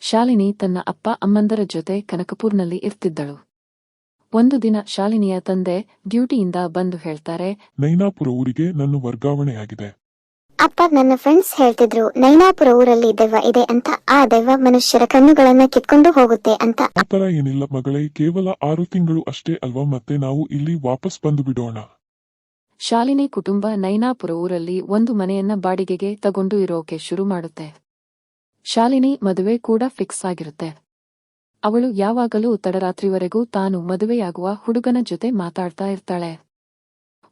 ಶಾಲಿನಿ ತನ್ನ ಅಪ್ಪ ಅಮ್ಮಂದರ ಜೊತೆ ಕನಕಪುರ್ನಲ್ಲಿ ಇರ್ತಿದ್ದಳು. ಒಂದು ದಿನ ಶಾಲಿನಿಯ ತಂದೆ ಡ್ಯೂಟಿಯಿಂದ ಬಂದು ಹೇಳ್ತಾರೆ, ನೈನಾಪುರ ಊರಿಗೆ ನನ್ನ ವರ್ಗಾವಣೆಯಾಗಿದೆ. ಅಪ್ಪ, ನನ್ನ ಫ್ರೆಂಡ್ಸ್ ಹೇಳ್ತಿದ್ರು ನೈನಾಪುರ ಊರಲ್ಲಿ ದೆವ್ವ ಇದೆ ಅಂತ. ಆ ದೆವ್ವ ಮನುಷ್ಯರ ಕಣ್ಣುಗಳನ್ನ ಕಿತ್ಕೊಂಡು ಹೋಗುತ್ತೆ ಅಂತ. ಆತರ ಏನಿಲ್ಲ ಮಗಳೇ, ಕೇವಲ 6 ತಿಂಗಳು ಅಷ್ಟೇ ಅಲ್ವಾ, ಮತ್ತೆ ನಾವು ಇಲ್ಲಿ ವಾಪಸ್ ಬಂದು ಬಿಡೋಣ. ಶಾಲಿನಿ ಕುಟುಂಬ ನೈನಾಪುರ ಊರಲ್ಲಿ ಒಂದು ಮನೆಯನ್ನ ಬಾಡಿಗೆಗೆ ತಗೊಂಡು ಇರೋಕೆ ಶುರು ಮಾಡುತ್ತೆ. ಶಾಲಿನಿ ಮದುವೆ ಕೂಡ ಫಿಕ್ಸ್ ಆಗಿರುತ್ತೆ. ಅವಳು ಯಾವಾಗಲೂ ತಡರಾತ್ರಿವರೆಗೂ ತಾನು ಮದುವೆಯಾಗುವ ಹುಡುಗನ ಜೊತೆ ಮಾತಾಡ್ತಾ ಇರ್ತಾಳೆ.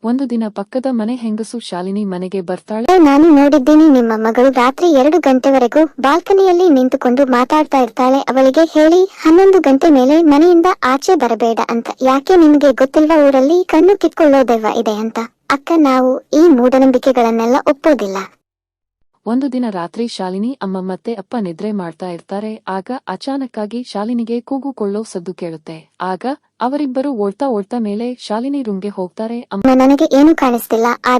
ಒಂದು ದಿನ ಪಕ್ಕದ ಮನೆ ಹೆಂಗಸು ಶಾಲಿನಿ ಮನೆಗೆ ಬರ್ತಾಳೆ. ನಾನು ನೋಡಿದ್ದೀನಿ, ನಿಮ್ಮ ಮಗಳು ರಾತ್ರಿ 2 ಗಂಟೆವರೆಗೂ ಬಾಲ್ಕನಿಯಲ್ಲಿ ನಿಂತುಕೊಂಡು ಮಾತಾಡ್ತಾ ಇರ್ತಾಳೆ. ಅವಳಿಗೆ ಹೇಳಿ 11 ಗಂಟೆ ಮೇಲೆ ಮನೆಯಿಂದ ಆಚೆ ಬರಬೇಡ ಅಂತ. ಯಾಕೆ ನಿಮಗೆ ಗೊತ್ತಿಲ್ವಾ ಊರಲ್ಲಿ ಕಣ್ಣು ಕಿತ್ಕೊಳ್ಳೋ ದೆವ್ವ ಇದೆ ಅಂತ? ಅಕ್ಕ, ನಾವು ಈ ಮೂಢನಂಬಿಕೆಗಳನ್ನೆಲ್ಲ ಒಪ್ಪೋದಿಲ್ಲ. ಒಂದು ದಿನ ರಾತ್ರಿ ಶಾಲಿನಿ ಅಮ್ಮ ಮತ್ತೆ ಅಪ್ಪ ನಿದ್ರೆ ಮಾಡ್ತಾ ಇರ್ತಾರೆ. ಆಗ ಅಚಾನಕ್ಕಾಗಿ ಶಾಲಿನಿಗೆ ಕೂಗುಕೊಳ್ಳೋ ಸದ್ದು ಕೇಳುತ್ತೆ. ಆಗ ಅವರಿಬ್ಬರು ಓಡ್ತಾ ಮೇಲೆ ಶಾಲಿನಿ ರೂಮ್ಗೆ ಹೋಗ್ತಾರೆ. ಅಮ್ಮ, ನನಗೆ ಏನು ಕಾಣಿಸ್ತಿಲ್ಲ. ಆ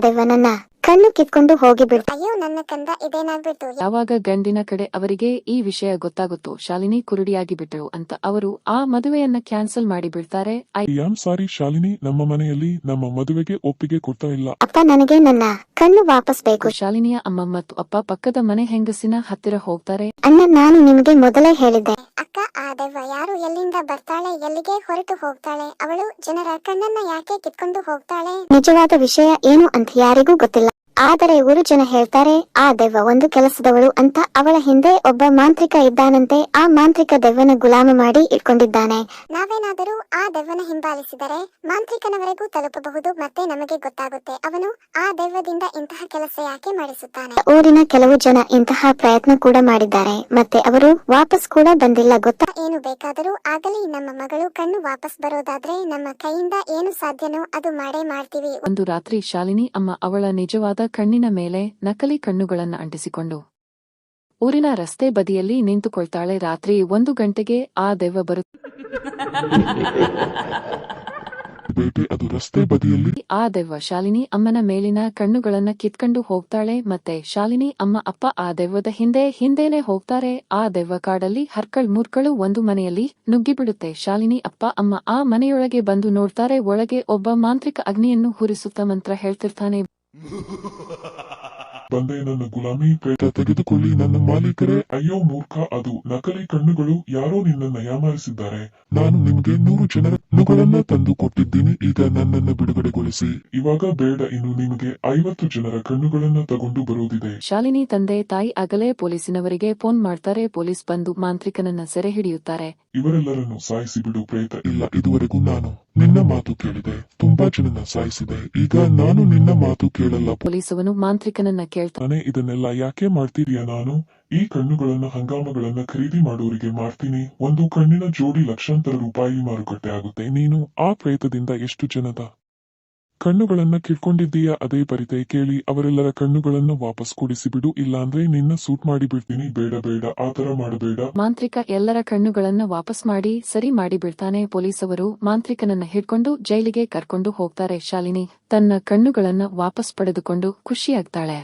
ದೆವ್ವ ನನ್ನ ಕಣ್ಣು ಕಿತ್ಕೊಂಡು ಹೋಗಿಬಿಡ್ತು. ಅಯ್ಯೋ ನನ್ನ ಕಂದ, ಇದೇನಾಗ್ಬಿಡ್ತು. ಯಾವಾಗ ಗಂಡಿನ ಕಡೆ ಅವರಿಗೆ ಈ ವಿಷಯ ಗೊತ್ತಾಗುತ್ತೋ ಶಾಲಿನಿ ಕುರುಡಿಯಾಗಿ ಬಿಟ್ಟಳು ಅಂತ ಅವರು ಆ ಮದುವೆಯನ್ನ ಕ್ಯಾನ್ಸಲ್ ಮಾಡಿ ಬಿಡ್ತಾರೆ. ಸಾರಿ ಶಾಲಿನಿ, ನಮ್ಮ ಮನೆಯಲ್ಲಿ ನಮ್ಮ ಮದುವೆಗೆ ಒಪ್ಪಿಗೆ ಕೊಡ್ತಾ ಇಲ್ಲ. ಅಪ್ಪ, ನನಗೆ ನನ್ನ ಕಣ್ಣು ವಾಪಸ್ ಬೇಕು. ಶಾಲಿನಿಯ ಅಮ್ಮ ಮತ್ತು ಅಪ್ಪ ಪಕ್ಕದ ಮನೆ ಹೆಂಗಸಿನ ಹತ್ತಿರ ಹೋಗ್ತಾರೆ. ಅಣ್ಣ, ನಾನು ನಿಮಗೆ ಮೊದಲೇ ಹೇಳಿದ್ದೆ ಅಕ್ಕ, ಆ ದೆವ್ವ ಯಾರು, ಎಲ್ಲಿಂದ ಬರ್ತಾಳೆ, ಎಲ್ಲಿಗೆ ಹೊರಟು ಹೋಗ್ತಾಳೆ, ಅವಳು ಜನರ ಕಣ್ಣನ್ನ ಯಾಕೆ ಕಿತ್ಕೊಂಡು ಹೋಗ್ತಾಳೆ, ನಿಜವಾದ ವಿಷಯ ಏನು ಅಂತ ಯಾರಿಗೂ ಗೊತ್ತಿಲ್ಲ. ಆದರೆ ಊರು ಜನ ಹೇಳ್ತಾರೆ ಆ ದೆವ್ವ ಒಂದು ಕೆಲಸದವಳು ಅಂತ. ಅವಳ ಹಿಂದೆ ಒಬ್ಬ ಮಾಂತ್ರಿಕ ಇದ್ದಾನಂತೆ. ಆ ಮಾಂತ್ರಿಕ ದೆವ್ವನ ಗುಲಾಮ ಮಾಡಿ ಇಟ್ಕೊಂಡಿದ್ದಾನೆ. ನಾವೇನಾದರೂ ಆ ದೆವ್ವನ ಹಿಂಬಾಲಿಸಿದರೆ ಮಾಂತ್ರಿಕನವರೆಗೂ ತಲುಪಬಹುದು, ಮತ್ತೆ ನಮಗೆ ಗೊತ್ತಾಗುತ್ತೆ ಅವನು ಆ ದೆವ್ವದಿಂದ ಇಂತಹ ಕೆಲಸ ಯಾಕೆ ಮಾಡಿಸುತ್ತಾನೆ. ಊರಿನ ಕೆಲವು ಜನ ಇಂತಹ ಪ್ರಯತ್ನ ಕೂಡ ಮಾಡಿದ್ದಾರೆ, ಮತ್ತೆ ಅವರು ವಾಪಸ್ ಕೂಡ ಬಂದಿಲ್ಲ. ಗೊತ್ತಾ, ಏನು ಬೇಕಾದರೂ ಆಗಲಿ, ನಮ್ಮ ಮಗಳು ಕಣ್ಣು ವಾಪಸ್ ಬರೋದಾದ್ರೆ ನಮ್ಮ ಕೈಯಿಂದ ಏನು ಸಾಧ್ಯನೋ ಅದು ಮಾಡೇ ಮಾಡ್ತೀವಿ. ಒಂದು ರಾತ್ರಿ ಶಾಲಿನಿ ಅಮ್ಮ ಅವಳ ನಿಜವಾದ ಕಣ್ಣಿನ ಮೇಲೆ ನಕಲಿ ಕಣ್ಣುಗಳನ್ನು ಅಂಟಿಸಿಕೊಂಡು ಊರಿನ ರಸ್ತೆ ಬದಿಯಲ್ಲಿ ನಿಂತುಕೊಳ್ತಾಳೆ. ರಾತ್ರಿ 1 ಗಂಟೆಗೆ ಆ ದೆವ್ವ ಬರುತ್ತೆ. ಅದು ರಸ್ತೆ ಬದಿಯಲ್ಲಿ ಆ ದೆವ್ವ ಶಾಲಿನಿ ಅಮ್ಮನ ಮೇಲಿನ ಕಣ್ಣುಗಳನ್ನ ಕಿತ್ಕೊಂಡು ಹೋಗ್ತಾಳೆ. ಮತ್ತೆ ಶಾಲಿನಿ ಅಮ್ಮ ಅಪ್ಪ ಆ ದೆವ್ವದ ಹಿಂದೇನೆ ಹೋಗ್ತಾರೆ. ಆ ದೆವ್ವ ಕಾಡಲ್ಲಿ ಹರ್ಕಳ್ ಒಂದು ಮನೆಯಲ್ಲಿ ನುಗ್ಗಿಬಿಡುತ್ತೆ. ಶಾಲಿನಿ ಅಪ್ಪ ಅಮ್ಮ ಆ ಮನೆಯೊಳಗೆ ಬಂದು ನೋಡ್ತಾರೆ. ಒಳಗೆ ಒಬ್ಬ ಮಾಂತ್ರಿಕ ಅಗ್ನಿಯನ್ನು ಹುರಿಸುತ್ತಾ ಮಂತ್ರ ಹೇಳ್ತಿರ್ತಾನೆ. ಬಂದೆ ನನ್ನ ಗುಲಾಮಿ ಪ್ರೇತ, ತೆಗೆದುಕೊಳ್ಳಿ ನನ್ನ ಮಾಲೀಕರೇ. ಅಯ್ಯೋ ಮೂರ್ಖ, ಅದು ನಕಲಿ ಕಣ್ಣುಗಳು, ಯಾರೋ ನಿನ್ನನ್ನ ಯಾಮಾರಿಸಿದ್ದಾರೆ. ನಾನು ನಿಮಗೆ 100 ಜನರ ಕಣ್ಣುಗಳನ್ನ ತಂದು ಕೊಟ್ಟಿದ್ದೀನಿ, ಈಗ ನನ್ನನ್ನು ಬಿಡುಗಡೆಗೊಳಿಸಿ. ಇವಾಗ ಬೇಡ, ಇನ್ನು ನಿಮಗೆ 50 ಜನರ ಕಣ್ಣುಗಳನ್ನ ತಗೊಂಡು ಬರೋದಿದೆ. ಶಾಲಿನಿ ತಂದೆ ತಾಯಿ ಆಗಲೇ ಪೊಲೀಸಿನವರಿಗೆ ಫೋನ್ ಮಾಡ್ತಾರೆ. ಪೊಲೀಸ್ ಬಂದು ಮಾಂತ್ರಿಕನನ್ನ ಸೆರೆ ಹಿಡಿಯುತ್ತಾರೆ. ಇವರೆಲ್ಲರನ್ನು ಸಾಯಿಸಿ ಬಿಡು ಪ್ರೇತ. ಇಲ್ಲ, ಇದುವರೆಗೂ ನಾನು ನಿನ್ನ ಮಾತು ಕೇಳಿದೆ, ತುಂಬಾ ಜನನ ಸಾಯಿಸಿದೆ, ಈಗ ನಾನು ನಿನ್ನ ಮಾತು ಕೇಳಲ್ಲ. ಪೊಲೀಸವನು ಮಾಂತ್ರಿಕನನ್ನ ಕೇಳ್ತಾನೆ, ಇದನ್ನೆಲ್ಲ ಯಾಕೆ ಮಾಡ್ತಿದ್ಯಾ? ನಾನು ಈ ಕಣ್ಣುಗಳನ್ನ ಹಂಗಾಮಗಳನ್ನ ಖರೀದಿ ಮಾಡೋರಿಗೆ ಮಾಡ್ತೀನಿ. ಒಂದು ಕಣ್ಣಿನ ಜೋಡಿ ಲಕ್ಷಾಂತರ ರೂಪಾಯಿ ಮಾರುಕಟ್ಟೆ ಆಗುತ್ತೆ. ನೀನು ಆ ಪ್ರೇತದಿಂದ ಎಷ್ಟು ಜನದ ಕಣ್ಣುಗಳನ್ನ ಕಿತ್ಕೊಂಡಿದ್ದೀಯಾ? ಅದೇ ಪರಿತೆ ಕೇಳಿ ಅವರೆಲ್ಲರ ಕಣ್ಣುಗಳನ್ನ ವಾಪಸ್ ಕೊಡಿಸಿಬಿಡು, ಇಲ್ಲಾಂದ್ರೆ ನಿನ್ನ ಸೂಟ್ ಮಾಡಿ ಬಿಡ್ತೀನಿ. ಬೇಡ, ಆತರ ಮಾಡಬೇಡ. ಮಾಂತ್ರಿಕ ಎಲ್ಲರ ಕಣ್ಣುಗಳನ್ನ ವಾಪಸ್ ಮಾಡಿ ಸರಿ ಮಾಡಿ ಬಿಡ್ತಾನೆ. ಪೊಲೀಸವರು ಮಾಂತ್ರಿಕನನ್ನ ಹಿಡ್ಕೊಂಡು ಜೈಲಿಗೆ ಕರ್ಕೊಂಡು ಹೋಗ್ತಾರೆ. ಶಾಲಿನಿ ತನ್ನ ಕಣ್ಣುಗಳನ್ನ ವಾಪಸ್ ಪಡೆದುಕೊಂಡು ಖುಷಿಯಾಗ್ತಾಳೆ.